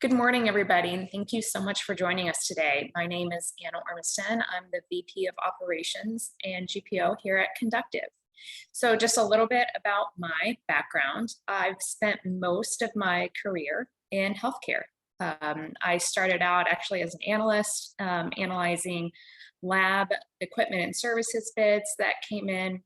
Good morning, everybody, and thank you so much for joining us today. My name is Anna Ormiston. I'm the VP of Operations and GPO here at Conductive. So just a little bit about my background. I've spent most of my career in healthcare. I started out actually as an analyst, analyzing lab equipment and services bids that came in,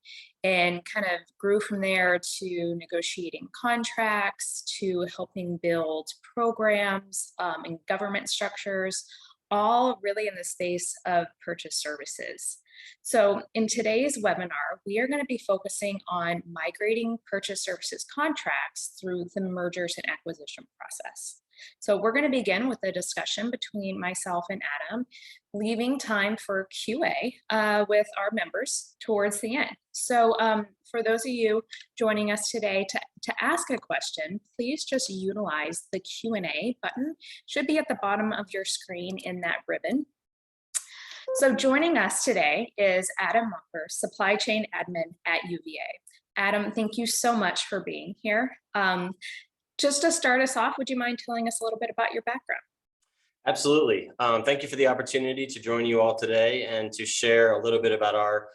and kind of grew from there to negotiating contracts, to helping build programs and government structures, all really in the space of purchase services. So in today's webinar, we are going to be focusing on migrating purchase services contracts through the mergers and acquisition process. So we're going to begin with a discussion between myself and Adam, leaving time for QA with our members towards the end. So for those of you joining us today to ask a question, please just utilize the Q&A button. Should be at the bottom of your screen in that ribbon. So joining us today is Adam Mumper, Supply Chain Admin at UVA. Adam, thank you so much for being here. Just to start us off, would you mind telling us a little bit about your background? Absolutely. Thank you for the opportunity to join you all today and to share a little bit about our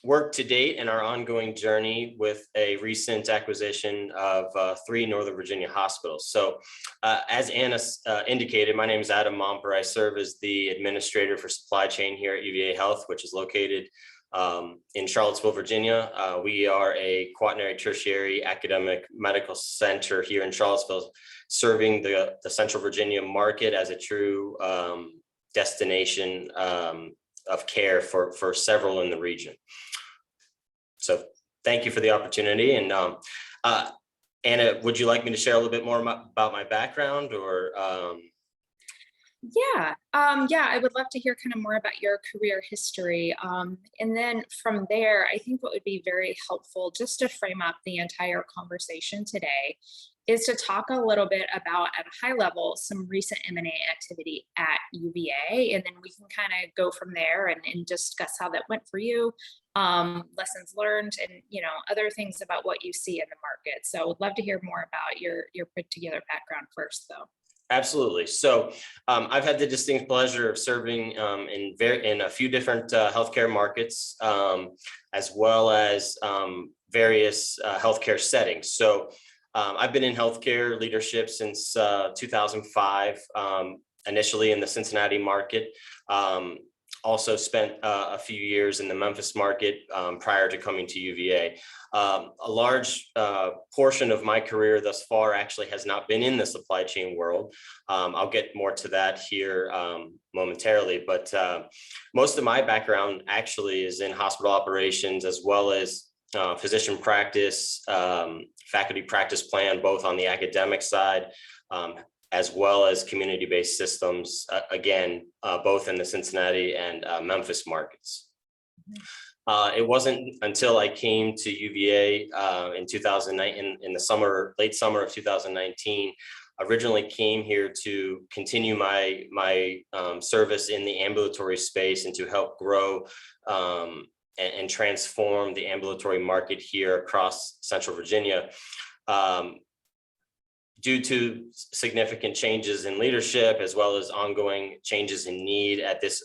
work to date and our ongoing journey with a recent acquisition of 3 Northern Virginia hospitals. So as Anna indicated, my name is Adam Momper. I serve as the administrator for supply chain here at UVA Health, which is located in Charlottesville, Virginia. We are a quaternary tertiary academic medical center here in Charlottesville, serving the Central Virginia market as a true destination of care for several in the region. So thank you for the opportunity. And Anna, would you like me to share a little bit more about my background or? Yeah, I would love to hear kind of more about your career history. And then from there, I think what would be very helpful just to frame up the entire conversation today is to talk a little bit about, at a high level, some recent M&A activity at UVA, and then we can kind of go from there and discuss how that went for you, lessons learned, and other things about what you see in the market. So would love to hear more about your particular background first, though. Absolutely. So I've had the distinct pleasure of serving in a few different healthcare markets, as well as various healthcare settings. So I've been in healthcare leadership since 2005, initially in the Cincinnati market. Also spent a few years in the Memphis market prior to coming to UVA. A large portion of my career thus far actually has not been in the supply chain world. I'll get more to that here momentarily, but most of my background actually is in hospital operations, as well as physician practice, faculty practice plan, both on the academic side, as well as community-based systems, again, both in the Cincinnati and Memphis markets. It wasn't until I came to UVA in 2009, in the late summer of 2019, originally came here to continue my service in the ambulatory space and to help grow and transform the ambulatory market here across Central Virginia. Due to significant changes in leadership, as well as ongoing changes in need at this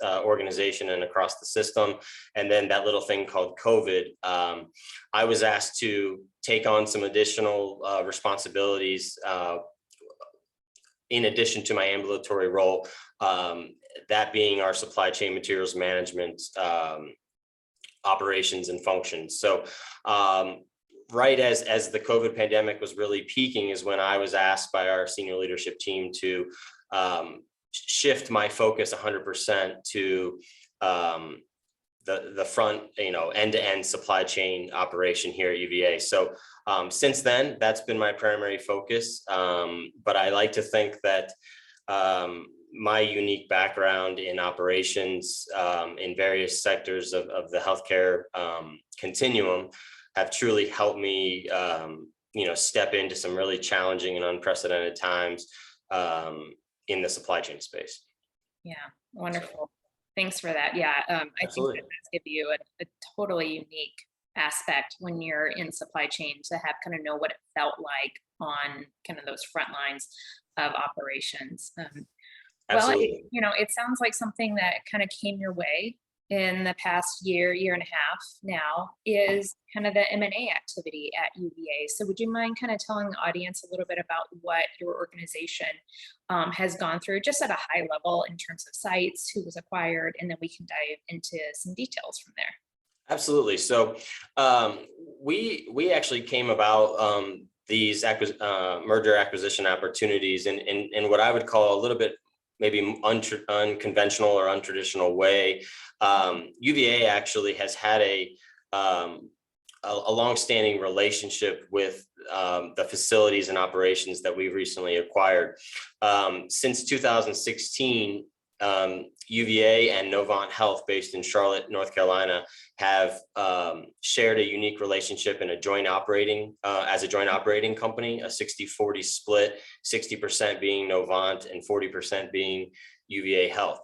organization and across the system, and then that little thing called COVID, I was asked to take on some additional responsibilities in addition to my ambulatory role, that being our supply chain materials management operations and functions. So right as the COVID pandemic was really peaking is when I was asked by our senior leadership team to shift my focus 100% to the front, end-to-end supply chain operation here at UVA. So since then, that's been my primary focus. But I like to think that my unique background in operations in various sectors of the healthcare continuum have truly helped me, step into some really challenging and unprecedented times in the supply chain space. Yeah, wonderful. Thanks for that. Yeah, I think that does give you a totally unique aspect when you're in supply chain to have kind of know what it felt like on kind of those front lines of operations. Well, Absolutely. it sounds like something that kind of came your way in the past year, year and a half now is kind of the M&A activity at UVA. So would you mind kind of telling the audience a little bit about what your organization has gone through just at a high level in terms of sites, who was acquired, and then we can dive into some details from there. Absolutely. So we actually came about these merger acquisition opportunities in what I would call a little bit maybe unconventional or untraditional way. UVA actually has had a longstanding relationship with the facilities and operations that we've recently acquired. Since 2016, UVA and Novant Health, based in Charlotte, North Carolina, have shared a unique relationship in a joint operating company, a 60-40 split, 60% being Novant and 40% being UVA Health.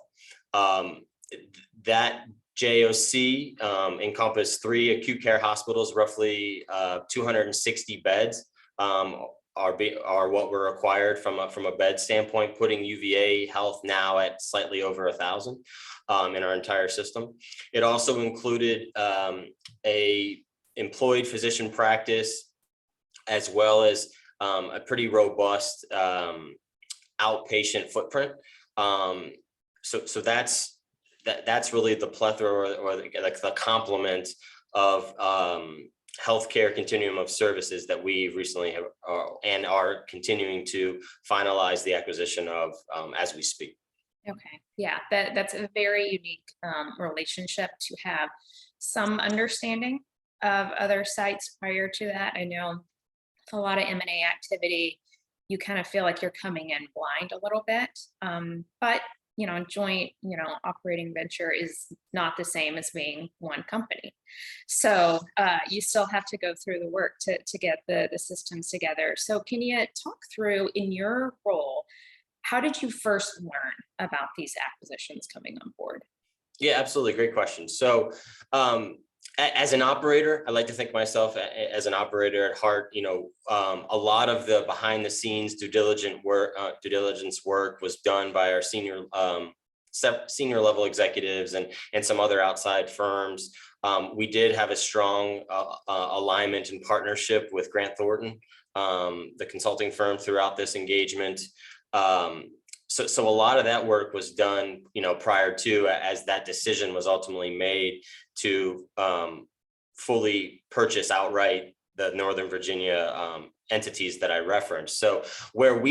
That JOC encompassed 3 acute care hospitals, roughly 260 beds. Are what were acquired from a bed standpoint, putting UVA Health now at slightly over 1,000 in our entire system. It also included a employed physician practice, as well as a pretty robust outpatient footprint. So that's really the plethora or the complement of healthcare continuum of services that we recently have and are continuing to finalize the acquisition of as we speak. Okay, yeah, that's a very unique relationship to have some understanding of other sites prior to that. I know a lot of M&A activity, you kind of feel like you're coming in blind a little bit, but joint, operating venture is not the same as being one company. So you still have to go through the work to get the systems together. So can you talk through, in your role, how did you first learn about these acquisitions coming on board? Yeah, absolutely. Great question. So as an operator, I like to think myself as an operator at heart. A lot of the behind the scenes due diligence work was done by our senior level executives and some other outside firms. We did have a strong alignment and partnership with Grant Thornton, the consulting firm, throughout this engagement. So a lot of that work was done, prior to, as that decision was ultimately made to fully purchase outright the Northern Virginia entities that I referenced. So where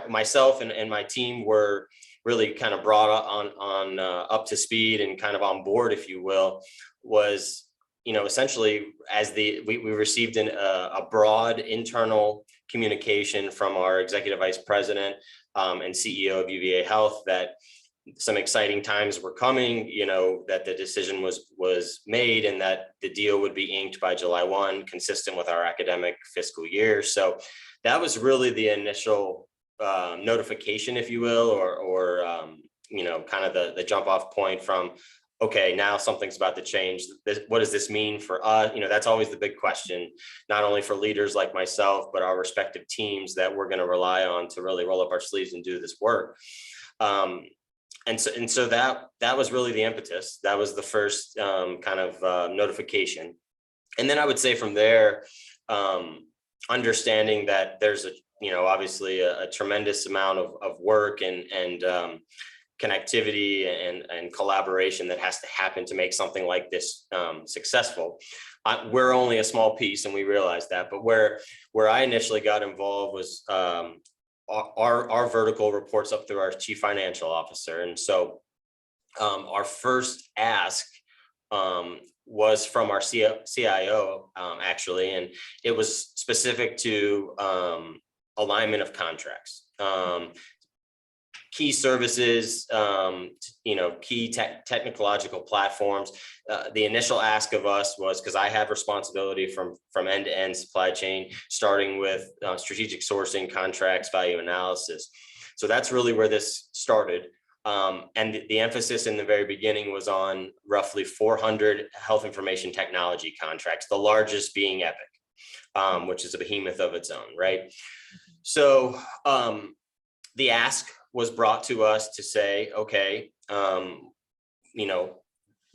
myself and my team were really kind of brought on up to speed and kind of on board, if you will, was essentially as we received a broad internal communication from our executive vice president and CEO of UVA Health that some exciting times were coming, that the decision was made and that the deal would be inked by July 1, consistent with our academic fiscal year. So that was really the initial notification, if you will, or kind of the jump off point from, okay, now something's about to change. What does this mean for us? That's always the big question, not only for leaders like myself, but our respective teams that we're going to rely on to really roll up our sleeves and do this work. And so that was really the impetus. That was the first kind of notification. And then I would say from there, understanding that there's obviously a tremendous amount of work and connectivity and collaboration that has to happen to make something like this successful. We're only a small piece, and we realize that. But where I initially got involved was our vertical reports up through our chief financial officer, and so our first ask was from our CIO actually, and it was specific to alignment of contracts. Key services, key technological platforms. The initial ask of us was, because I have responsibility from end to end supply chain, starting with strategic sourcing, contracts, value analysis. So that's really where this started. And the emphasis in the very beginning was on roughly 400 health information technology contracts, the largest being Epic, which is a behemoth of its own, right? So the ask was brought to us to say, okay,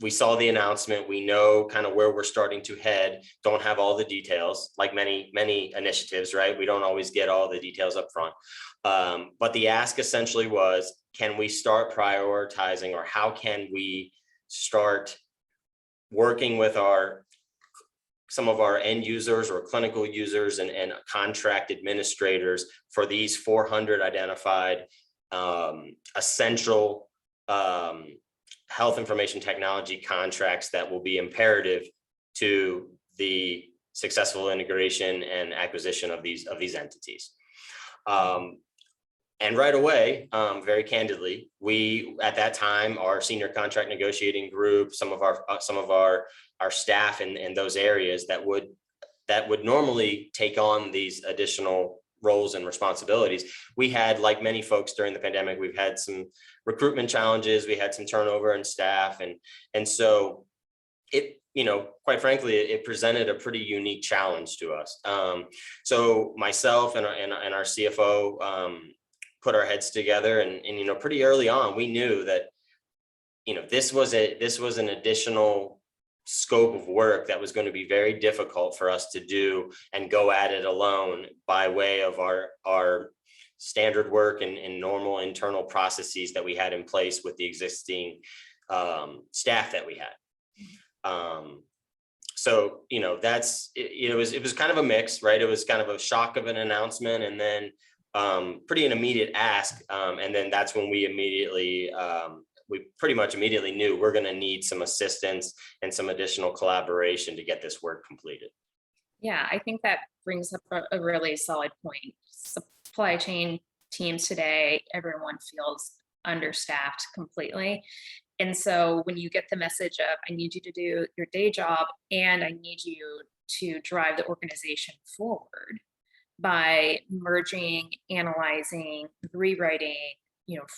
we saw the announcement, we know kind of where we're starting to head, don't have all the details, like many initiatives, right? We don't always get all the details up front. But the ask essentially was, can we start prioritizing, or how can we start working with some of our end users or clinical users and contract administrators for these 400 identified essential health information technology contracts that will be imperative to the successful integration and acquisition of these entities. And right away, very candidly, we at that time, our senior contract negotiating group, some of our staff in those areas that would normally take on these additional roles and responsibilities. We had, like many folks during the pandemic, we've had some recruitment challenges, we had some turnover in staff, and so it, quite frankly, it presented a pretty unique challenge to us. So myself and our CFO put our heads together, and pretty early on, we knew that this was an additional scope of work that was going to be very difficult for us to do and go at it alone by way of our standard work and normal internal processes that we had in place with the existing staff that we had. So it was kind of a mix, right? It was kind of a shock of an announcement, and then pretty an immediate ask, and then that's when we pretty much immediately knew we're going to need some assistance and some additional collaboration to get this work completed. Yeah, I think that brings up a really solid point. Supply chain teams today, everyone feels understaffed completely. And so when you get the message of, I need you to do your day job and I need you to drive the organization forward by merging, analyzing, rewriting,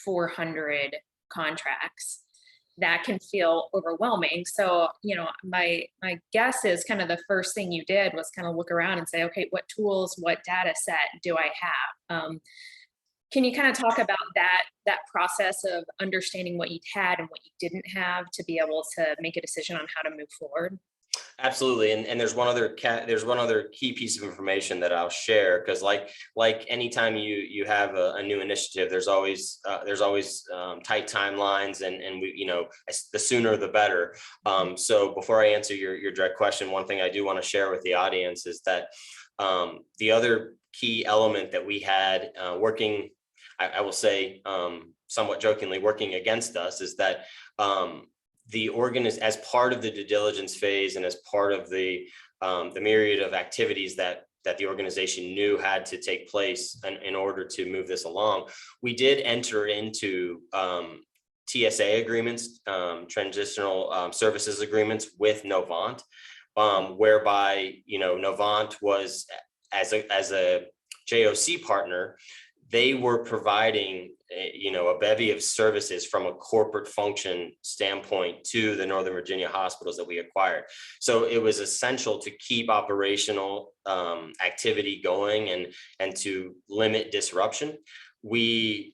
400 contracts, that can feel overwhelming. So, my guess is kind of the first thing you did was kind of look around and say, okay, what tools, what data set do I have? Can you kind of talk about that process of understanding what you had and what you didn't have to be able to make a decision on how to move forward? Absolutely, and there's one other key piece of information that I'll share, because like anytime you have a new initiative, there's always tight timelines, and we the sooner the better. So before I answer your direct question, one thing I do want to share with the audience is that the other key element that we had working, I will say somewhat jokingly, working against us, is that as part of the due diligence phase and as part of the myriad of activities that the organization knew had to take place in order to move this along, we did enter into TSA agreements, transitional services agreements with Novant, whereby Novant was as a JOC partner. They were providing a bevy of services from a corporate function standpoint to the Northern Virginia hospitals that we acquired. So it was essential to keep operational activity going and to limit disruption. We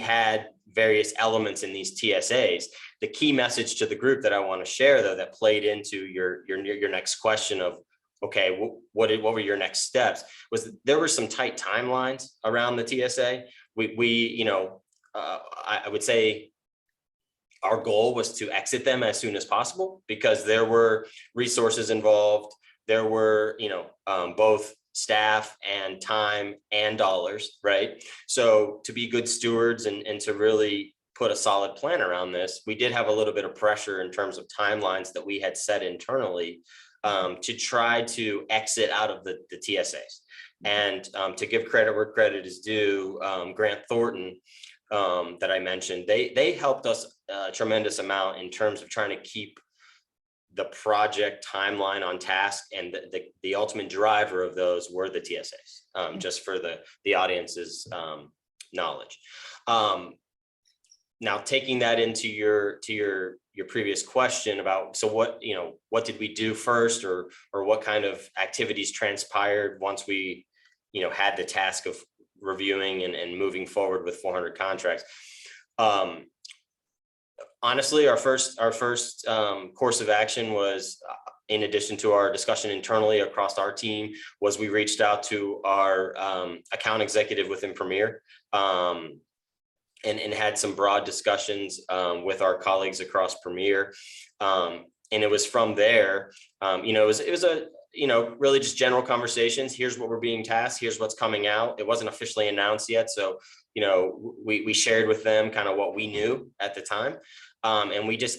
had various elements in these TSAs. The key message to the group that I want to share, though, that played into your next question of, okay, what were your next steps, was there were some tight timelines around the TSA. I would say our goal was to exit them as soon as possible, because there were resources involved. There were, both staff and time and dollars, right? So to be good stewards and to really put a solid plan around this, we did have a little bit of pressure in terms of timelines that we had set internally to try to exit out of the TSAs. And to give credit where credit is due, Grant Thornton, that I mentioned, they helped us a tremendous amount in terms of trying to keep the project timeline on task, and the ultimate driver of those were the TSAs, just for the audience's knowledge. now taking that into your previous question about, so what did we do first, or what kind of activities transpired once we, had the task of reviewing and moving forward with 400 contracts. Honestly, our first course of action was, in addition to our discussion internally across our team, was we reached out to our account executive within Premier, and had some broad discussions with our colleagues across Premier. And it was from there, it was a, really just general conversations. Here's what we're being tasked. Here's what's coming out. It wasn't officially announced yet. So, we shared with them kind of what we knew at the time. And we just,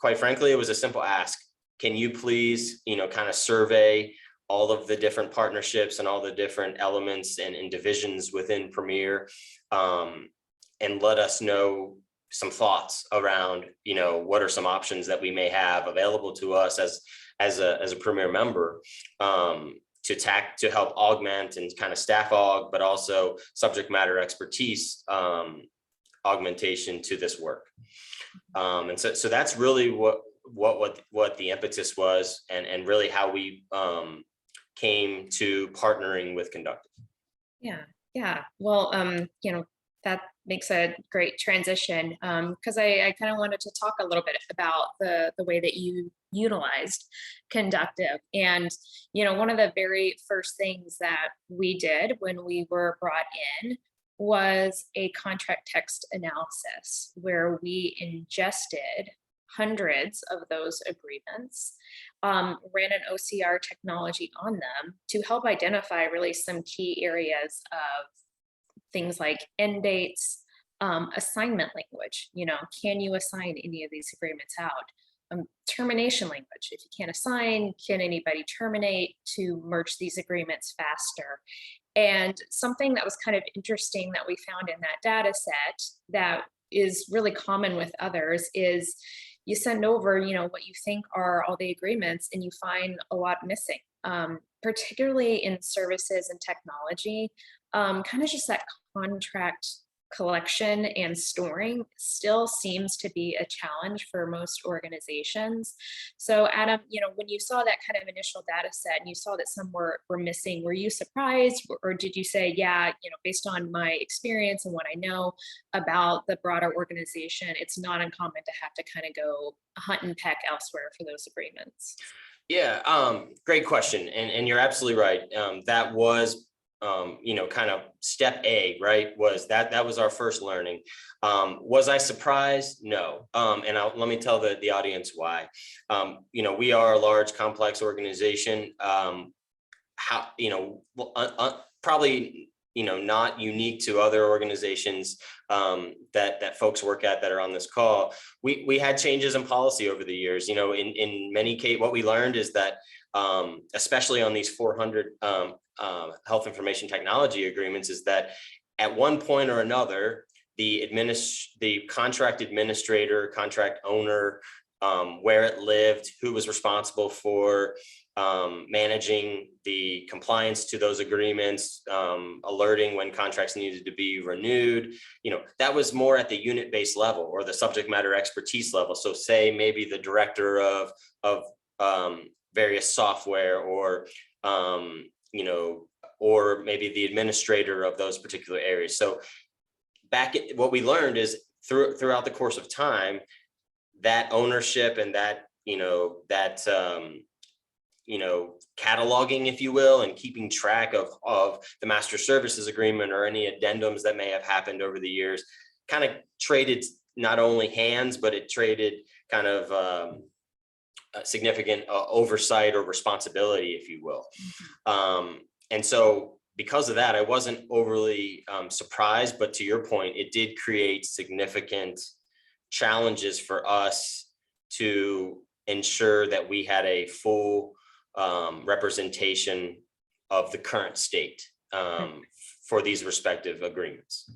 quite frankly, it was a simple ask. Can you please, kind of survey all of the different partnerships and all the different elements and divisions within Premier, and let us know some thoughts around, what are some options that we may have available to us as a Premier member, to help augment and kind of staff aug, but also subject matter expertise augmentation to this work. And so that's really what the impetus was, and really how we came to partnering with Conductive. Yeah. Well, that makes a great transition, because I kind of wanted to talk a little bit about the way that you utilized Conductive. And, one of the very first things that we did when we were brought in was a contract text analysis, where we ingested hundreds of those agreements, ran an OCR technology on them to help identify really some key areas of things like end dates, assignment language. Can you assign any of these agreements out? Termination language. If you can't assign, can anybody terminate to merge these agreements faster? And something that was kind of interesting that we found in that data set that is really common with others is you send over, what you think are all the agreements, and you find a lot missing, particularly in services and technology. Kind of just that contract collection and storing still seems to be a challenge for most organizations. So Adam, when you saw that kind of initial data set and you saw that some were missing, were you surprised, or did you say, yeah, based on my experience and what I know about the broader organization, it's not uncommon to have to kind of go hunt and peck elsewhere for those agreements? Yeah, great question. And you're absolutely right. That was kind of step A, right? That was our first learning. Was I surprised? No. And let me tell the audience why. We are a large, complex organization. Probably, not unique to other organizations that folks work at that are on this call. We had changes in policy over the years. In many cases, what we learned is that, especially on these 400 health information technology agreements, is that at one point or another, the contract administrator, contract owner, where it lived, who was responsible for managing the compliance to those agreements, alerting when contracts needed to be renewed, that was more at the unit-based level or the subject matter expertise level. So say maybe the director of various software, or or maybe the administrator of those particular areas. So what we learned is throughout the course of time, that ownership and that cataloging, if you will, and keeping track of the master services agreement or any addendums that may have happened over the years, kind of traded not only hands, but it traded kind of significant oversight or responsibility, if you will. And so because of that, I wasn't overly surprised, but to your point, it did create significant challenges for us to ensure that we had a full representation of the current state for these respective agreements.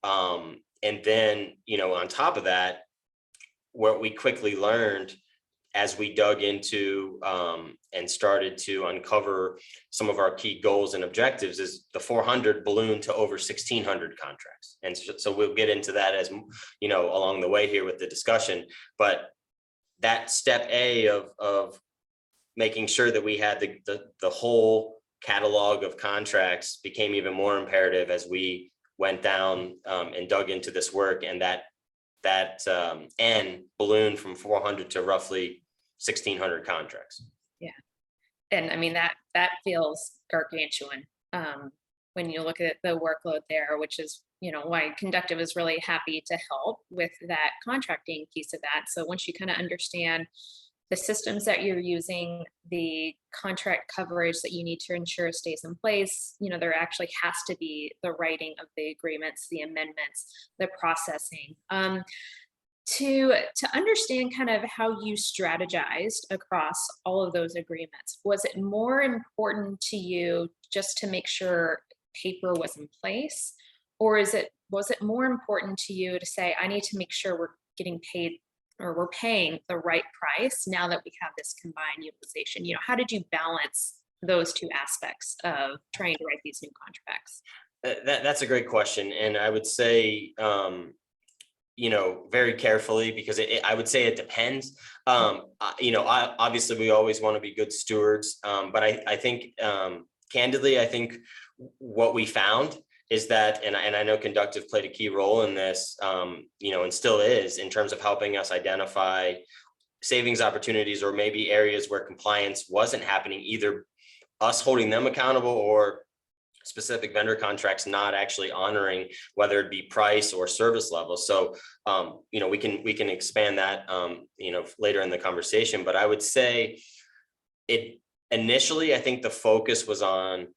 And then, on top of that, what we quickly learned as we dug into and started to uncover some of our key goals and objectives, is the 400 balloon to over 1,600 contracts. And so we'll get into that as along the way here with the discussion. But that step A of making sure that we had the whole catalog of contracts became even more imperative as we went down and dug into this work, and that N ballooned from 400 to roughly 1,600 contracts. Yeah. And I mean, that feels gargantuan when you look at the workload there, which is, why Conductive is really happy to help with that contracting piece of that. So once you kind of understand the systems that you're using, the contract coverage that you need to ensure stays in place, there actually has to be the writing of the agreements, the amendments, the processing. To understand kind of how you strategized across all of those agreements, was it more important to you just to make sure paper was in place, or was it more important to you to say, I need to make sure we're getting paid, or we're paying the right price now that we have this combined utilization? How did you balance those two aspects of trying to write these new contracts? That's a great question, and I would say very carefully, because I would say it depends. Obviously we always want to be good stewards, but I think candidly, I think what we found is that, and I know Conductive played a key role in this, and still is, in terms of helping us identify savings opportunities, or maybe areas where compliance wasn't happening, either us holding them accountable or specific vendor contracts not actually honoring, whether it be price or service level. So, we can expand that, later in the conversation. But I would say initially, I think the focus was on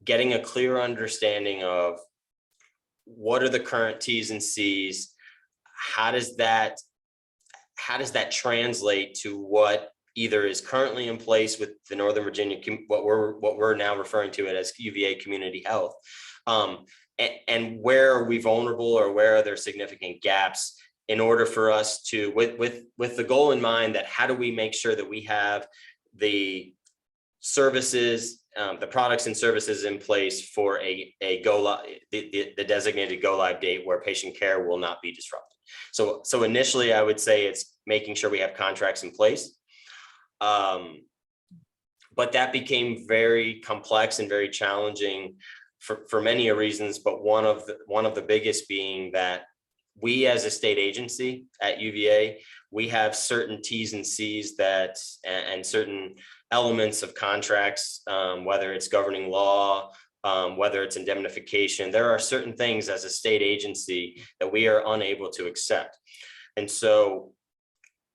getting a clear understanding of what are the current T's and C's. How does that translate to what either is currently in place with the Northern Virginia, what we're now referring to it as UVA Community Health, and where are we vulnerable, or where are there significant gaps, in order for us to, with the goal in mind, that how do we make sure that we have the services, the products and services in place for a go live, the designated go live date, where patient care will not be disrupted. So initially, I would say it's making sure we have contracts in place. But that became very complex and very challenging for many reasons. But one of the biggest being that we, as a state agency at UVA, we have certain T's and C's and certain elements of contracts, whether it's governing law, whether it's indemnification. There are certain things as a state agency that we are unable to accept. And so,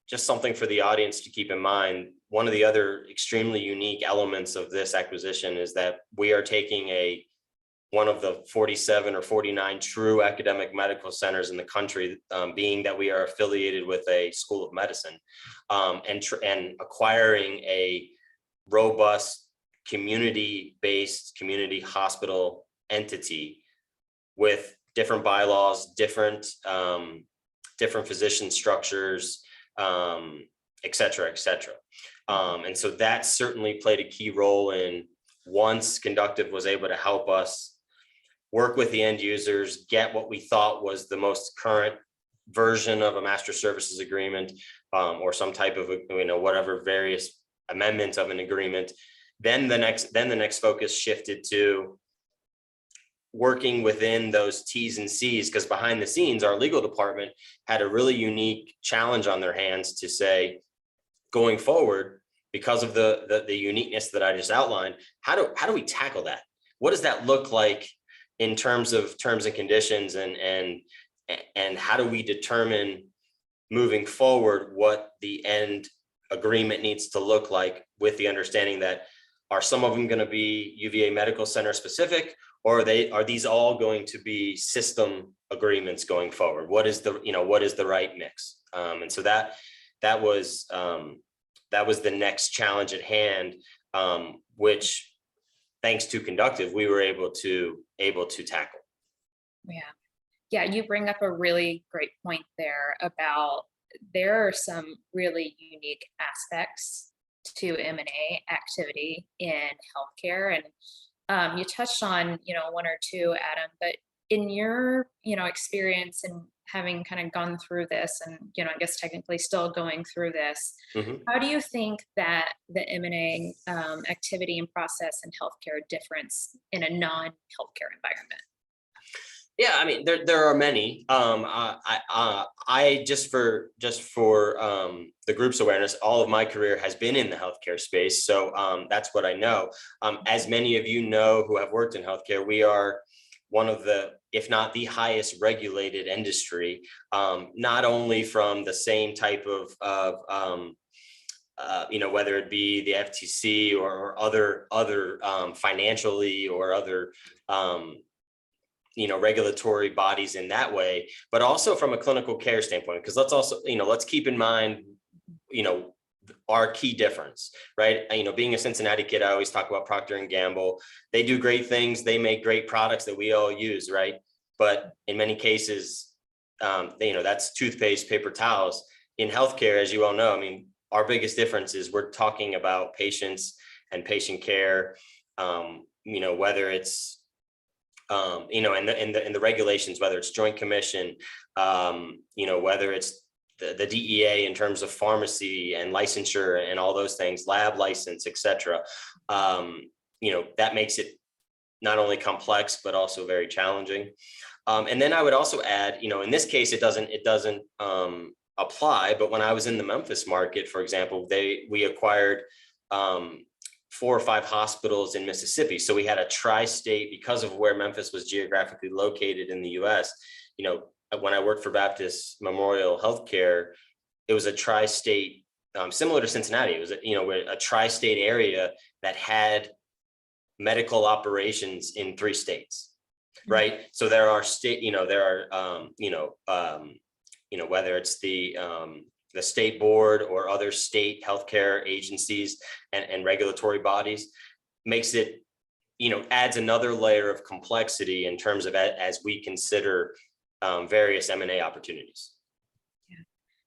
just something for the audience to keep in mind, one of the other extremely unique elements of this acquisition is that we are taking one of the 47 or 49 true academic medical centers in the country, being that we are affiliated with a school of medicine, and acquiring a robust community-based community hospital entity with different bylaws, different physician structures, et cetera, et cetera. And so that certainly played a key role in, once Conductive was able to help us work with the end users, get what we thought was the most current version of a master services agreement, or some type of, whatever various amendments of an agreement. Then the next focus shifted to working within those T's and C's, because behind the scenes, our legal department had a really unique challenge on their hands to say, going forward, because of the uniqueness that I just outlined, how do we tackle that? What does that look like in terms of terms and conditions, and how do we determine moving forward what the end agreement needs to look like, with the understanding that, are some of them going to be UVA Medical Center specific, or are these all going to be system agreements going forward? What is the right mix? And so that was the next challenge at hand, which, thanks to Conductive, we were able to tackle. Yeah, you bring up a really great point there about there are some really unique aspects to M&A activity in healthcare. And you touched on, one or two, Adam, but in your, experience and having kind of gone through this and, I guess technically still going through this, Mhm. how do you think that the M&A activity and process in healthcare difference in a non-healthcare environment? Yeah, I mean, there are many. I just for the group's awareness, all of my career has been in the healthcare space, so that's what I know. As many of you know who have worked in healthcare, we are one of the, if not the highest regulated industry, not only from the same type of whether it be the FTC or other financially or other regulatory bodies in that way, but also from a clinical care standpoint. Because let's keep in mind, you know, our key difference, right? Being a Cincinnati kid, I always talk about Procter and Gamble. They do great things. They make great products that we all use, right? But in many cases, that's toothpaste, paper towels. In healthcare, as you all know, I mean, our biggest difference is we're talking about patients and patient care. Whether it's in the regulations, whether it's Joint Commission, whether it's the DEA in terms of pharmacy and licensure and all those things, lab license, et cetera. That makes it not only complex, but also very challenging. And then I would also add, in this case, it doesn't apply, but when I was in the Memphis market, for example, we acquired 4 or 5 hospitals in Mississippi. So we had a tri-state, because of where Memphis was geographically located in the US. When I worked for Baptist Memorial Healthcare, it was a tri-state, similar to Cincinnati. It was a tri-state area that had medical operations in 3 states, right? So there are whether it's the state board or other state healthcare agencies and regulatory bodies, makes it, adds another layer of complexity in terms of as we consider various M&A opportunities.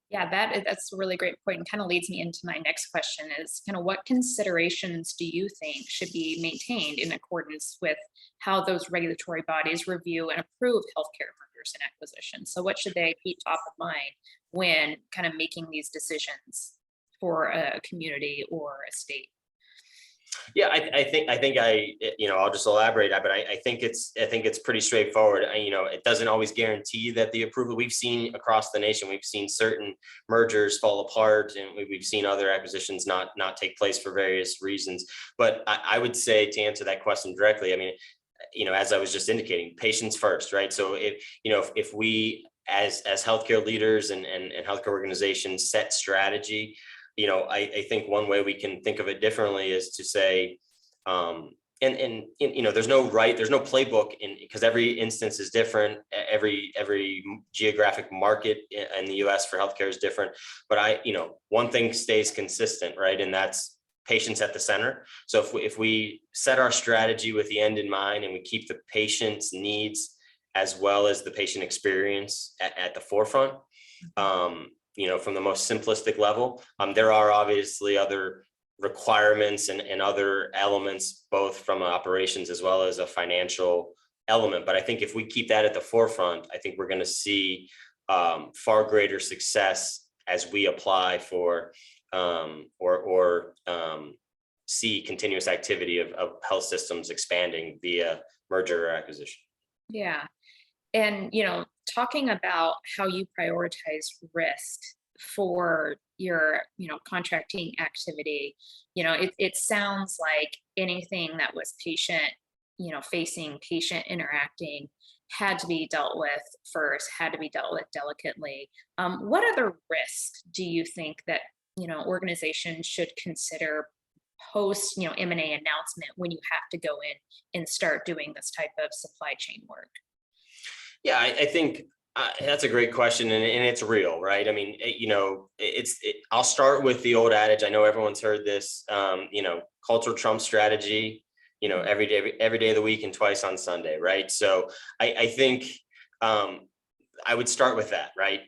Yeah, that's a really great point, and kind of leads me into my next question is kind of what considerations do you think should be maintained in accordance with how those regulatory bodies review and approve healthcare mergers and acquisitions? So what should they keep top of mind when kind of making these decisions for a community or a state? Yeah, I'll just elaborate, but I think it's pretty straightforward. It doesn't always guarantee that the approval. We've seen across the nation, we've seen certain mergers fall apart, and we've seen other acquisitions not take place for various reasons. But I would say, to answer that question directly, I mean, as I was just indicating, patients first, right? So if we as healthcare leaders and healthcare organizations set strategy, I think one way we can think of it differently is to say, there's no playbook because every instance is different. Every geographic market in the US for healthcare is different. But one thing stays consistent, right? And that's patients at the center. So if we set our strategy with the end in mind and we keep the patient's needs as well as the patient experience at the forefront, from the most simplistic level, there are obviously other requirements and other elements, both from operations as well as a financial element. But I think if we keep that at the forefront, I think we're going to see far greater success as we apply for or see continuous activity of health systems expanding via merger or acquisition. Yeah. And, talking about how you prioritize risk for your, contracting activity, it sounds like anything that was patient, facing, patient interacting had to be dealt with first, had to be dealt with delicately. What other risks do you think that, organizations should consider post, M&A announcement when you have to go in and start doing this type of supply chain work? Yeah, I think that's a great question, and it's real, right? I mean, I'll start with the old adage. I know everyone's heard this. Culture trumps strategy. Every day of the week and twice on Sunday, right? So I think I would start with that, right?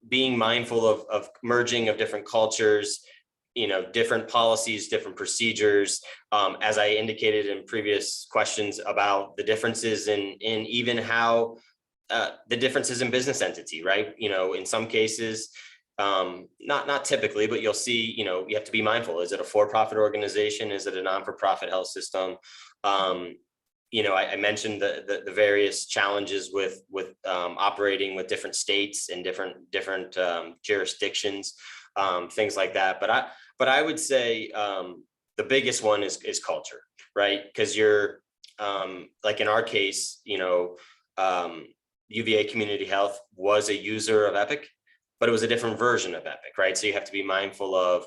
being mindful of merging of different cultures, different policies, different procedures, as I indicated in previous questions about the differences in even how the differences in business entity, right? In some cases, not typically, but you'll see, you have to be mindful. Is it a for-profit organization? Is it a non-for-profit health system? I mentioned the various challenges with operating with different states and different jurisdictions, things like that. But I would say the biggest one is culture, right? Because you're like in our case, UVA Community Health was a user of Epic, but it was a different version of Epic, right? So you have to be mindful of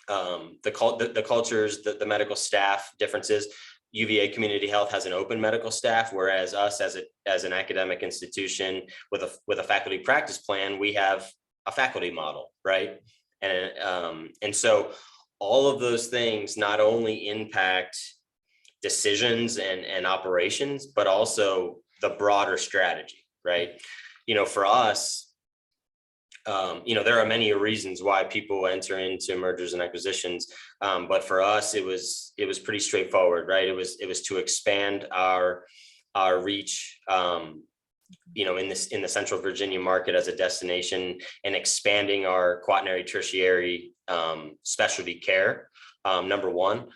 the cultures, the medical staff differences. UVA Community Health has an open medical staff, whereas us as an academic institution with a faculty practice plan, we have a faculty model, right? And so all of those things not only impact decisions and operations, but also the broader strategy, right? For us, there are many reasons why people enter into mergers and acquisitions, but for us, it was pretty straightforward, right? It was to expand our reach, in the Central Virginia market as a destination, and expanding our quaternary tertiary specialty care. Number one.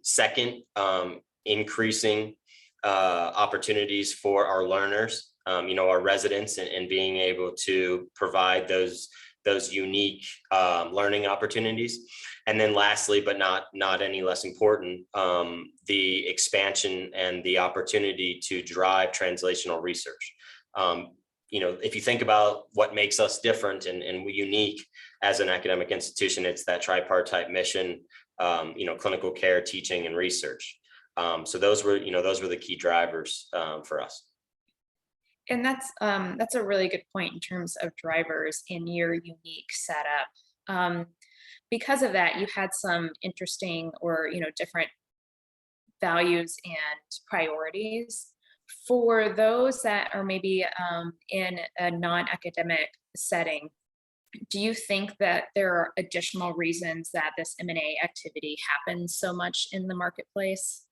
Second, increasing opportunities for our learners, our residents, and being able to provide those unique learning opportunities. And then lastly, but not any less important, the expansion and the opportunity to drive translational research. If you think about what makes us different and unique as an academic institution, it's that tripartite mission, clinical care, teaching, and research. So those were the key drivers for us. And that's a really good point in terms of drivers in your unique setup. Because of that, you had some interesting or different values and priorities. For those that are maybe in a non-academic setting, do you think that there are additional reasons that this M&A activity happens so much in the marketplace?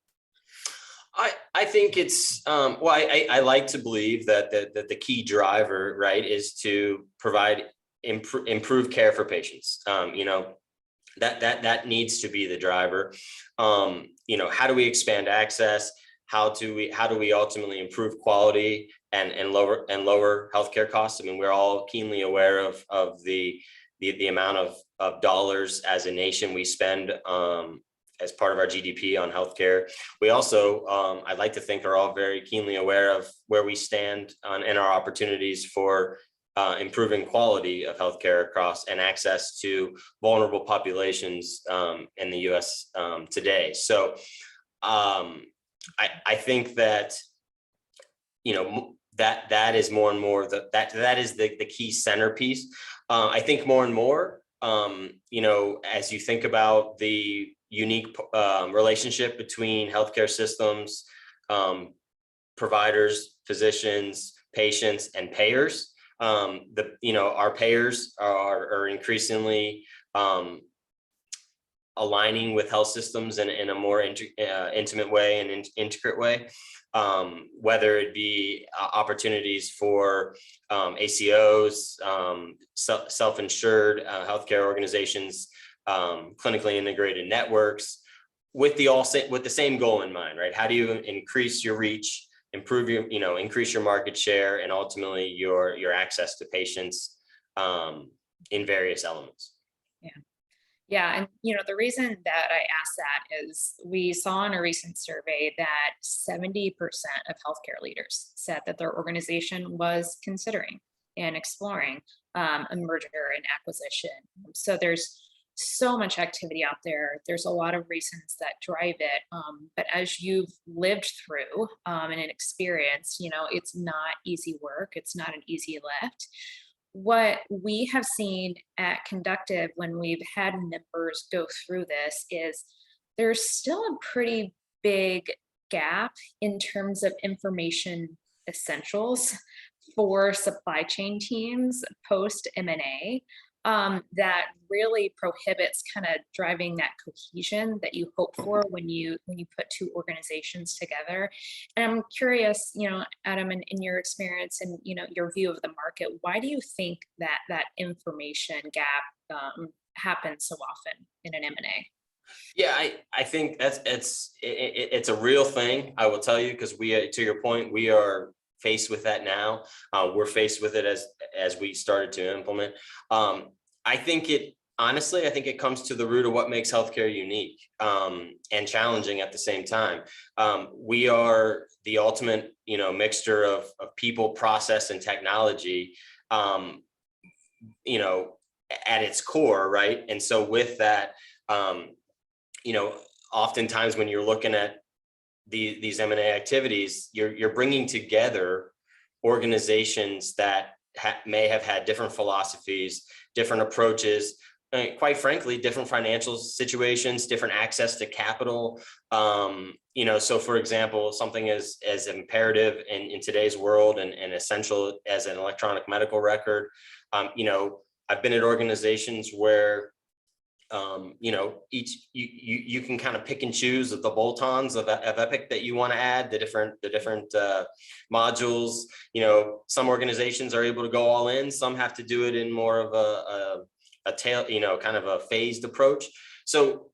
I think it's I like to believe that the key driver, right, is to provide improved care for patients. That needs to be the driver. How do we expand access? How do we ultimately improve quality and lower healthcare costs? I mean, we're all keenly aware of the amount of dollars as a nation we spend as part of our GDP on healthcare. We also, I'd like to think, are all very keenly aware of where we stand in our opportunities for improving quality of healthcare across and access to vulnerable populations in the U.S. Today. So I think that that is more and more that is the key centerpiece. I think more and more, as you think about the unique relationship between healthcare systems, providers, physicians, patients, and payers. Our payers are increasingly aligning with health systems in a more intimate way and integrate way, whether it be opportunities for ACOs, self-insured healthcare organizations, clinically integrated networks, with the same goal in mind, right? How do you increase your reach, improve increase your market share, and ultimately your access to patients in various elements? Yeah, and the reason that I asked that is we saw in a recent survey that 70% of healthcare leaders said that their organization was considering and exploring a merger and acquisition. So there's so much activity out there. There's a lot of reasons that drive it. But as you've lived through and experienced, it's not easy work. It's not an easy lift. What we have seen at Conductive when we've had members go through this is there's still a pretty big gap in terms of information essentials for supply chain teams post M&A, that really prohibits kind of driving that cohesion that you hope for when you put two organizations together. And I'm curious, Adam, in your experience and your view of the market, why do you think that that information gap happens so often in an M&A? Yeah, I think it's a real thing. I will tell you, because to your point, we are faced with that now. We're faced with it as we started to implement. I think it comes to the root of what makes healthcare unique and challenging at the same time. We are the ultimate, mixture of people, process, and technology, at its core, right? And so with that, oftentimes when you're looking at these M&A activities, you're bringing together organizations that may have had different philosophies, different approaches, and quite frankly, different financial situations, different access to capital. So for example, something as imperative in today's world and essential as an electronic medical record. I've been at organizations where you can kind of pick and choose the bolt-ons of Epic that you want to add, the different modules. Some organizations are able to go all in, some have to do it in more of a tail, kind of a phased approach. So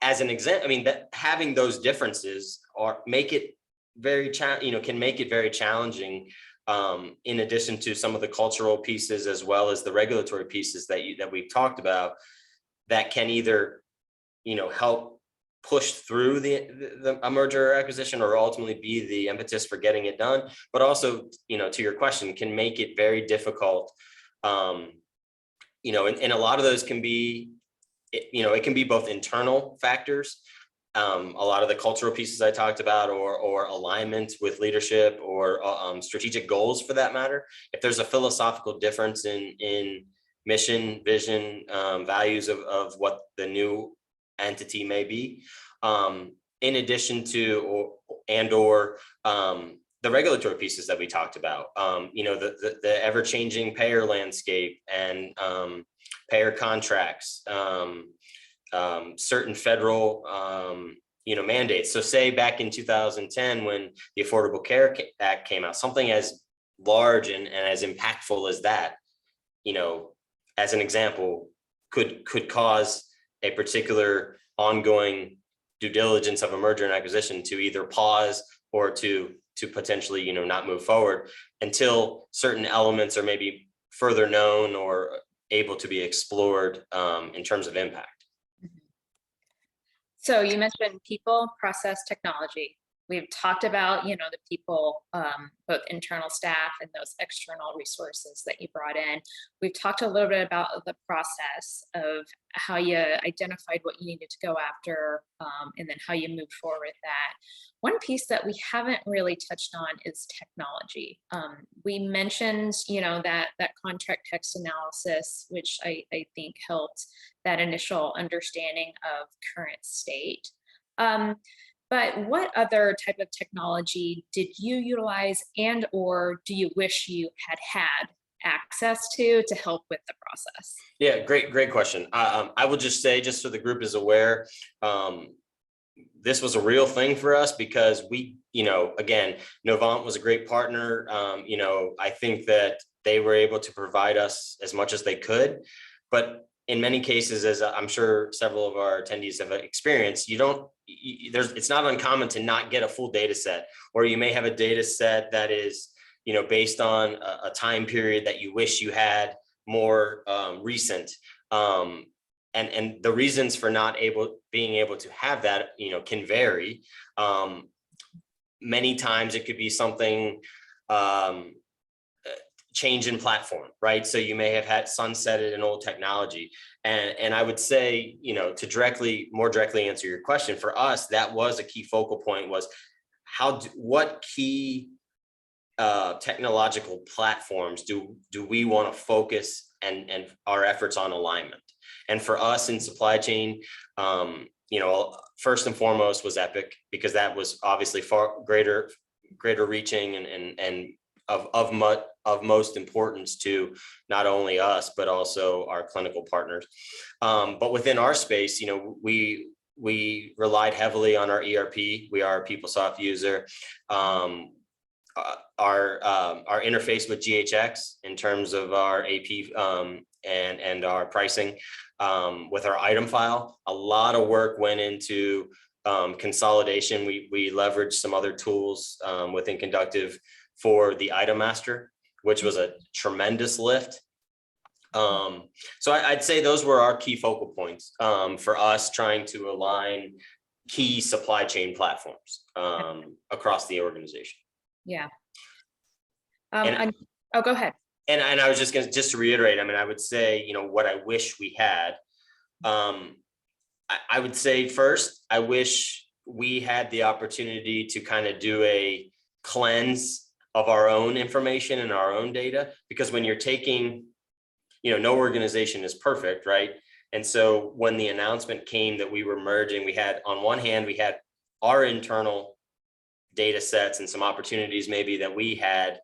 as an example, that having those differences can make it very challenging, in addition to some of the cultural pieces as well as the regulatory pieces that we've talked about, that can either, help push through a merger or acquisition, or ultimately be the impetus for getting it done. But also, to your question, can make it very difficult. And a lot of those can be, it can be both internal factors, a lot of the cultural pieces I talked about, or alignment with leadership, or strategic goals for that matter. If there's a philosophical difference in mission, vision, values of what the new entity may be, in addition to or the regulatory pieces that we talked about, the ever-changing payer landscape and payer contracts, certain federal mandates. So say back in 2010, when the Affordable Care Act came out, something as large and as impactful as that, as an example, could cause a particular ongoing due diligence of a merger and acquisition to either pause or to potentially, not move forward until certain elements are maybe further known or able to be explored in terms of impact. So you mentioned people, process, technology. We've talked about, the people, both internal staff and those external resources that you brought in. We've talked a little bit about the process of how you identified what you needed to go after, and then how you moved forward with that. One piece that we haven't really touched on is technology. We mentioned, that contract text analysis, which I think helped that initial understanding of current state. But what other type of technology did you utilize, and or do you wish you had access to help with the process? Yeah, great question. I will just say, just so the group is aware, this was a real thing for us because we, again, Novant was a great partner. I think that they were able to provide us as much as they could, but in many cases, as I'm sure several of our attendees have experienced, it's not uncommon to not get a full data set, or you may have a data set that is, based on a time period that you wish you had more recent. And the reasons for not being able to have that, can vary. Many times it could be something, change in platform, right? So you may have had sunsetted an old technology. And I would say, to more directly answer your question, for us, that was a key focal point, was what key technological platforms do we want to focus and our efforts on alignment? And for us in supply chain, first and foremost was Epic, because that was obviously far greater, greater reaching and of most importance to not only us, but also our clinical partners. But within our space, we relied heavily on our ERP. We are a PeopleSoft user. Our interface with GHX in terms of our AP and our pricing with our item file. A lot of work went into consolidation. We leveraged some other tools within Conductive for the item master, which was a tremendous lift. So I'd say those were our key focal points for us trying to align key supply chain platforms across the organization. Yeah. Oh, go ahead. And I was just to reiterate, I mean, I would say, what I wish we had. I would say first, I wish we had the opportunity to kind of do a cleanse of our own information and our own data, because when you're taking, no organization is perfect, right? And so when the announcement came that we were merging, we had, on one hand, we had our internal data sets and some opportunities maybe that we had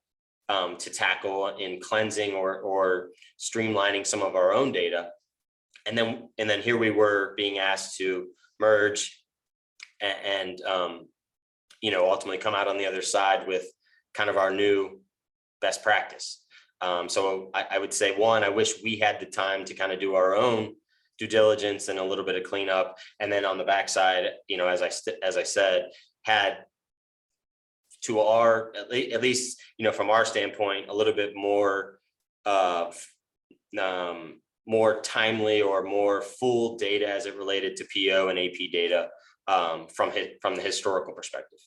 to tackle in cleansing or streamlining some of our own data. And then here we were being asked to merge and ultimately come out on the other side with kind of our new best practice. So I would say, one, I wish we had the time to kind of do our own due diligence and a little bit of cleanup. And then on the backside, as I said, had to our, at least, from our standpoint, a little bit more more timely or more full data as it related to PO and AP data from the historical perspective.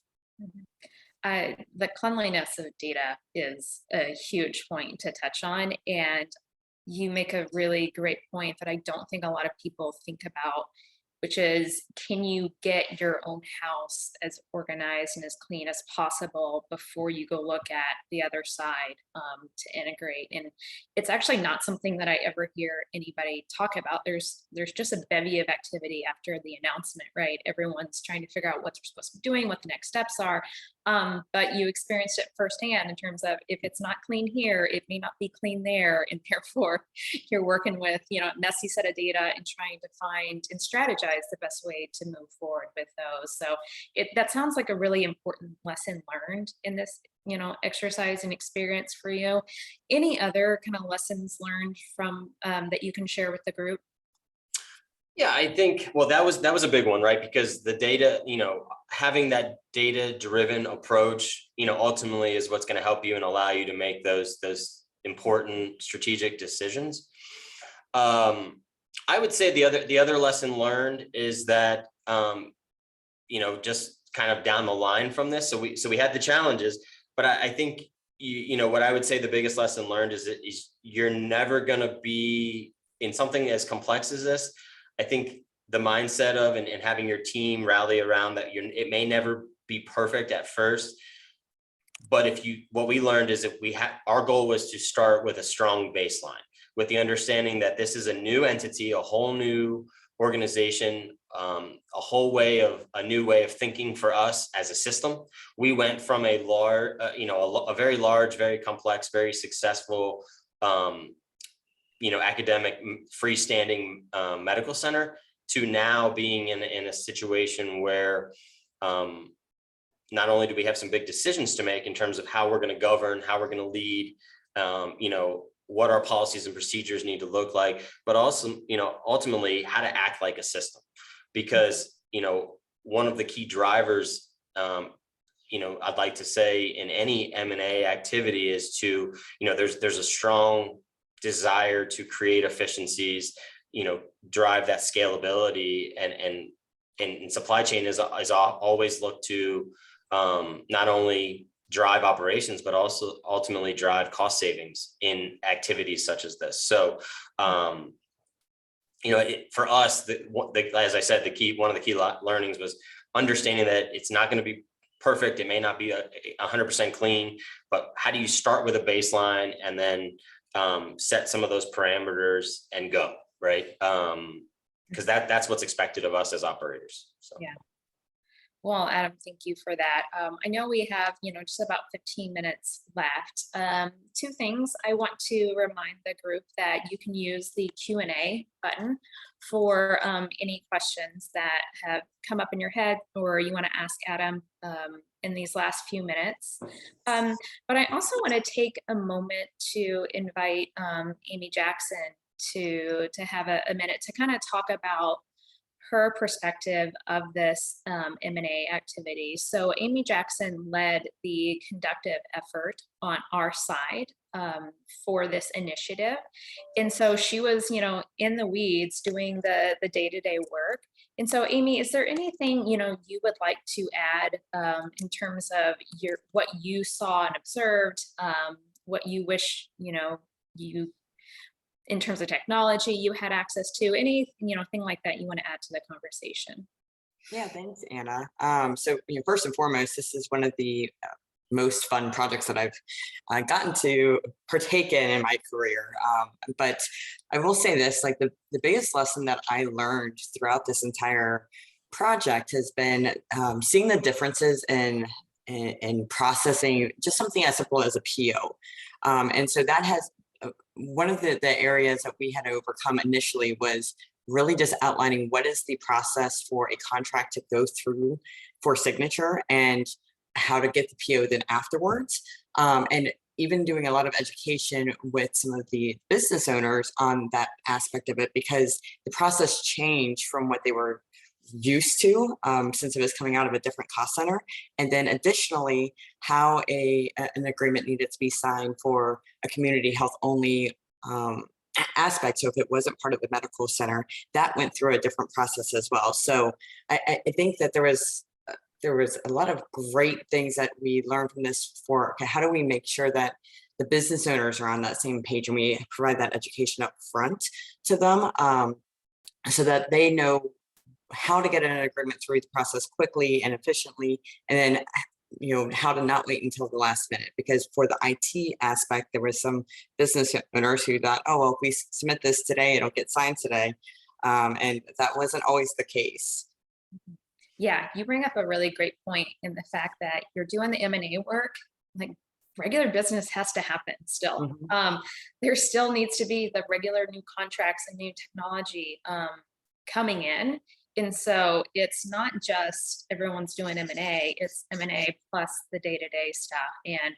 The cleanliness of data is a huge point to touch on, and you make a really great point that I don't think a lot of people think about, which is, can you get your own house as organized and as clean as possible before you go look at the other side to integrate? And it's actually not something that I ever hear anybody talk about. There's just a bevy of activity after the announcement, right? Everyone's trying to figure out what they're supposed to be doing, what the next steps are. But you experienced it firsthand in terms of, if it's not clean here, it may not be clean there. And therefore you're working with, messy set of data and trying to find and strategize the best way to move forward with those. So that sounds like a really important lesson learned in this, exercise and experience for you. Any other kind of lessons learned from that you can share with the group? Yeah, I think, well, that was a big one, right? Because the data, having that data-driven approach, ultimately is what's going to help you and allow you to make those important strategic decisions. I would say the other lesson learned is that, just kind of down the line from this. So we had the challenges, but I think, what I would say the biggest lesson learned is that you're never going to be in something as complex as this. I think the mindset of and having your team rally around that, it may never be perfect at first, but what we learned is that our goal was to start with a strong baseline, with the understanding that this is a new entity, a whole new organization, a new way of thinking for us as a system. We went from a very large, very complex, very successful, academic freestanding medical center to now being in a situation where not only do we have some big decisions to make in terms of how we're going to govern, how we're going to lead, what our policies and procedures need to look like, but also, ultimately how to act like a system. Because, one of the key drivers, I'd like to say in any M&A activity is to, there's a strong desire to create efficiencies, drive that scalability, and supply chain is always looked to not only drive operations, but also ultimately drive cost savings in activities such as this. So, for us, as I said, one of the key learnings was understanding that it's not going to be perfect. It may not be 100% clean, but how do you start with a baseline and then set some of those parameters and go, right? Because that's what's expected of us as operators. So. Yeah. Well, Adam, thank you for that. I know we have, just about 15 minutes left. Two things. I want to remind the group that you can use the Q&A button for any questions that have come up in your head or you want to ask Adam in these last few minutes. But I also want to take a moment to invite Amy Jackson to have a minute to kind of talk about her perspective of this M&A activity. So Amy Jackson led the conductive effort on our side for this initiative. And so she was, in the weeds doing the day-to-day work. And so Amy, is there anything, you would like to add in terms of what you saw and observed, what you wish, you in terms of technology you had access to, any thing like that you want to add to the conversation? Yeah, thanks, Anna. So, first and foremost, this is one of the most fun projects that I've gotten to partake in my career. But I will say this, like the biggest lesson that I learned throughout this entire project has been seeing the differences in processing just something as simple as a PO. And so that has one of the areas that we had to overcome initially was really just outlining what is the process for a contract to go through for signature and how to get the PO then afterwards. And even doing a lot of education with some of the business owners on that aspect of it, because the process changed from what they were used to since it was coming out of a different cost center. And then additionally, how an agreement needed to be signed for a community health only aspect. So if it wasn't part of the medical center, that went through a different process as well. So I think that there was a lot of great things that we learned from this for, okay, how do we make sure that the business owners are on that same page and we provide that education up front to them so that they know how to get an agreement through the process quickly and efficiently, and then how to not wait until the last minute. Because for the IT aspect, there was some business owners who thought, oh, well, if we submit this today, it'll get signed today. And that wasn't always the case. Yeah, you bring up a really great point in the fact that you're doing the M&A work, like regular business has to happen still. There still needs to be the regular new contracts and new technology coming in. And so it's not just everyone's doing M&A, it's M&A plus the day-to-day stuff. And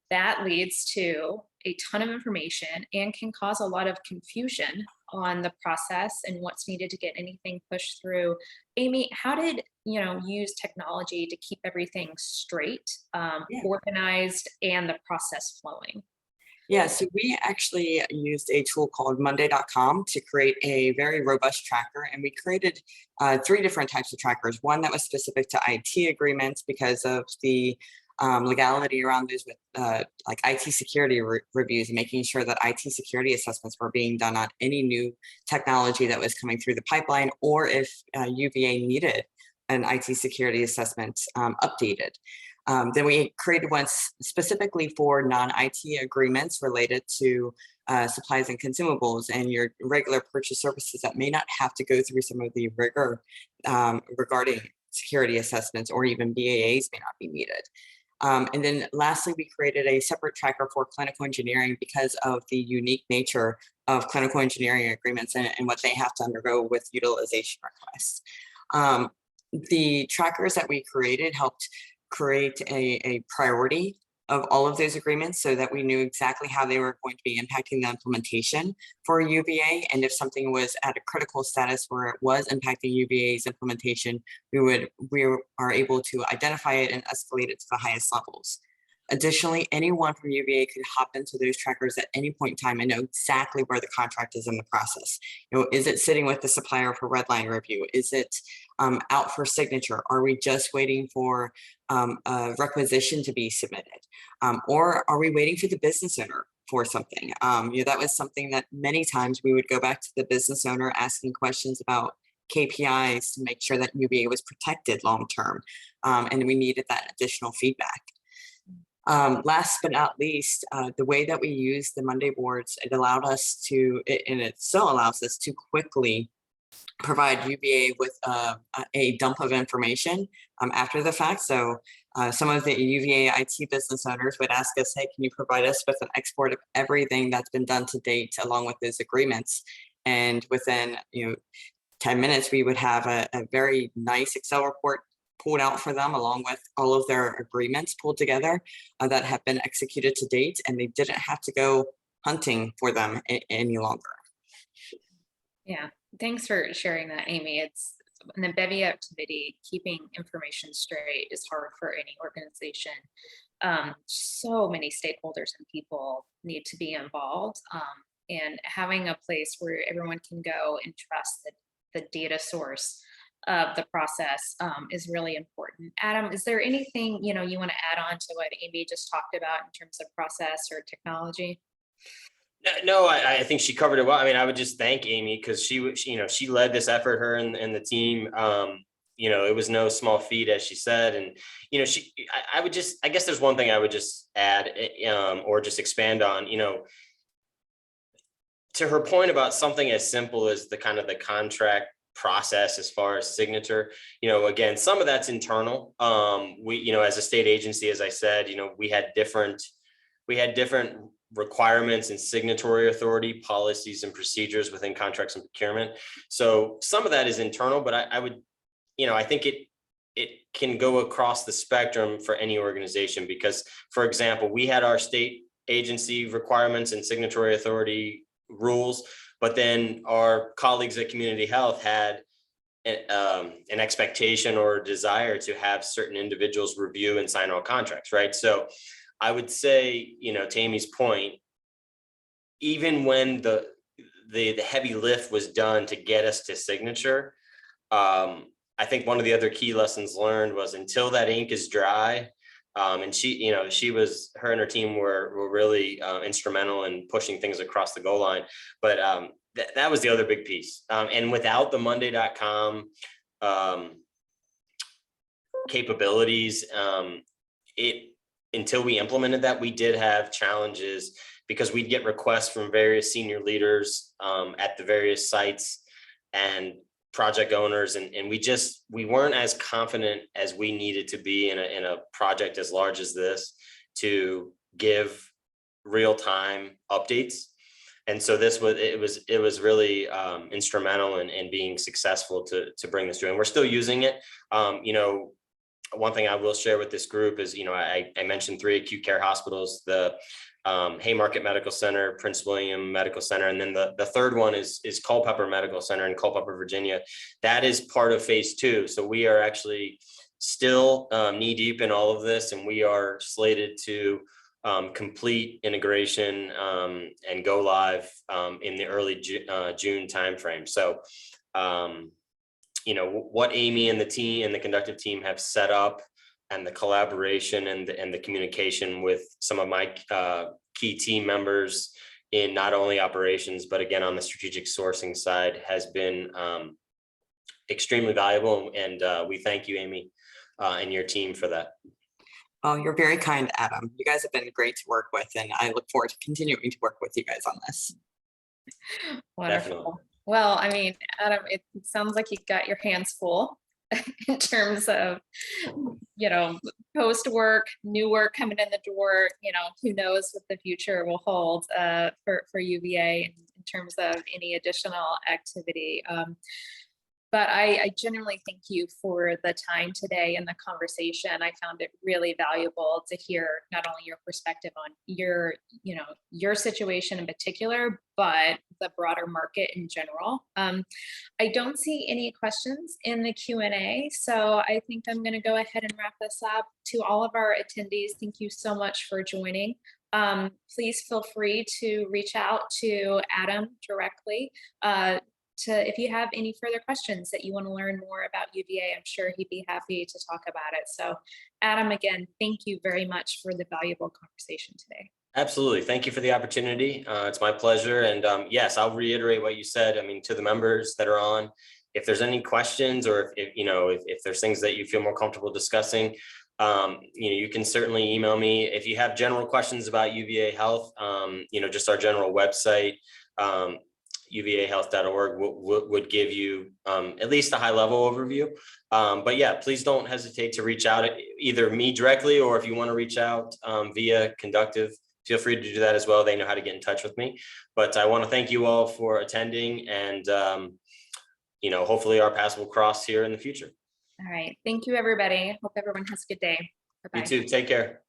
that leads to a ton of information and can cause a lot of confusion on the process and what's needed to get anything pushed through. Amy, how did use technology to keep everything straight, organized, and the process flowing? Yeah, so we actually used a tool called Monday.com to create a very robust tracker. And we created 3 different types of trackers. One that was specific to IT agreements because of the legality around those with like IT security reviews and making sure that IT security assessments were being done on any new technology that was coming through the pipeline, or if UVA needed an IT security assessment updated. Then we created one specifically for non-IT agreements related to supplies and consumables and your regular purchase services that may not have to go through some of the rigor regarding security assessments, or even BAAs may not be needed. And then lastly, we created a separate tracker for clinical engineering because of the unique nature of clinical engineering agreements and what they have to undergo with utilization requests. The trackers that we created helped create a priority of all of those agreements so that we knew exactly how they were going to be impacting the implementation for UVA. And if something was at a critical status where it was impacting UVA's implementation, we are able to identify it and escalate it to the highest levels. Additionally, anyone from UVA could hop into those trackers at any point in time and know exactly where the contract is in the process. Is it sitting with the supplier for redline review? Is it out for signature? Are we just waiting for a requisition to be submitted? Or are we waiting for the business owner for something? That was something that many times we would go back to the business owner asking questions about KPIs to make sure that UVA was protected long-term. And we needed that additional feedback. Last but not least, the way that we use the Monday boards, it allowed us to, and it still allows us to quickly provide UVA with a dump of information after the fact. So some of the UVA IT business owners would ask us, hey, can you provide us with an export of everything that's been done to date along with those agreements? And within 10 minutes, we would have a very nice Excel report pulled out for them along with all of their agreements pulled together that have been executed to date, and they didn't have to go hunting for them any longer. Yeah, thanks for sharing that, Amy. It's in the bevy activity, keeping information straight is hard for any organization. So many stakeholders and people need to be involved, and having a place where everyone can go and trust that the data source of the process is really important. Adam, is there anything you want to add on to what Amy just talked about in terms of process or technology? No, I think she covered it well. I mean, I would just thank Amy because she led this effort, her and the team. It was no small feat, as she said. And, I guess there's one thing I would just add or just expand on, to her point about something as simple as the kind of the contract process as far as signature, again, some of that's internal. We, as a state agency, as I said, we had different requirements and signatory authority policies and procedures within contracts and procurement. So some of that is internal, but I would, I think it can go across the spectrum for any organization because, for example, we had our state agency requirements and signatory authority rules, but then our colleagues at Community Health had an expectation or a desire to have certain individuals review and sign all contracts, right? So I would say, to Amy's point, even when the heavy lift was done to get us to signature, I think one of the other key lessons learned was until that ink is dry, and her and her team were really instrumental in pushing things across the goal line. But that was the other big piece. And without the Monday.com capabilities, until we implemented that, we did have challenges because we'd get requests from various senior leaders at the various sites and project owners, and we weren't as confident as we needed to be in a project as large as this to give real-time updates. And so it was really instrumental in being successful to bring this through, and we're still using it. One thing I will share with this group is, I mentioned 3 acute care hospitals, the Haymarket Medical Center, Prince William Medical Center, and then the third one is Culpeper Medical Center in Culpeper, Virginia. That is part of phase 2. So we are actually still knee deep in all of this, and we are slated to complete integration and go live in the early June timeframe. So what Amy and the team and the Conductive team have set up, and the collaboration and the communication with some of my key team members in not only operations, but again, on the strategic sourcing side, has been extremely valuable. And we thank you, Amy, and your team for that. Oh, you're very kind, Adam. You guys have been great to work with, and I look forward to continuing to work with you guys on this. Wonderful. Definitely. Well, I mean, Adam, it sounds like you got your hands full in terms of, post work, new work coming in the door. Who knows what the future will hold for UVA in terms of any additional activity. But I genuinely thank you for the time today and the conversation. I found it really valuable to hear not only your perspective on your situation in particular, but the broader market in general. I don't see any questions in the Q&A, so I think I'm going to go ahead and wrap this up. To all of our attendees, thank you so much for joining. Please feel free to reach out to Adam directly. If you have any further questions that you want to learn more about UVA, I'm sure he'd be happy to talk about it. So Adam, again, thank you very much for the valuable conversation today. Absolutely. Thank you for the opportunity. It's my pleasure. And yes, I'll reiterate what you said. I mean, to the members that are on, if there's any questions or if there's things that you feel more comfortable discussing, you can certainly email me. If you have general questions about UVA Health, just our general website, uvahealth.org would give you at least a high level overview. But yeah, please don't hesitate to reach out, either me directly, or if you want to reach out via Conductive, feel free to do that as well. They know how to get in touch with me. But I want to thank you all for attending, and hopefully our paths will cross here in the future. All right. Thank you, everybody. Hope everyone has a good day. You Bye-bye. too. Take care.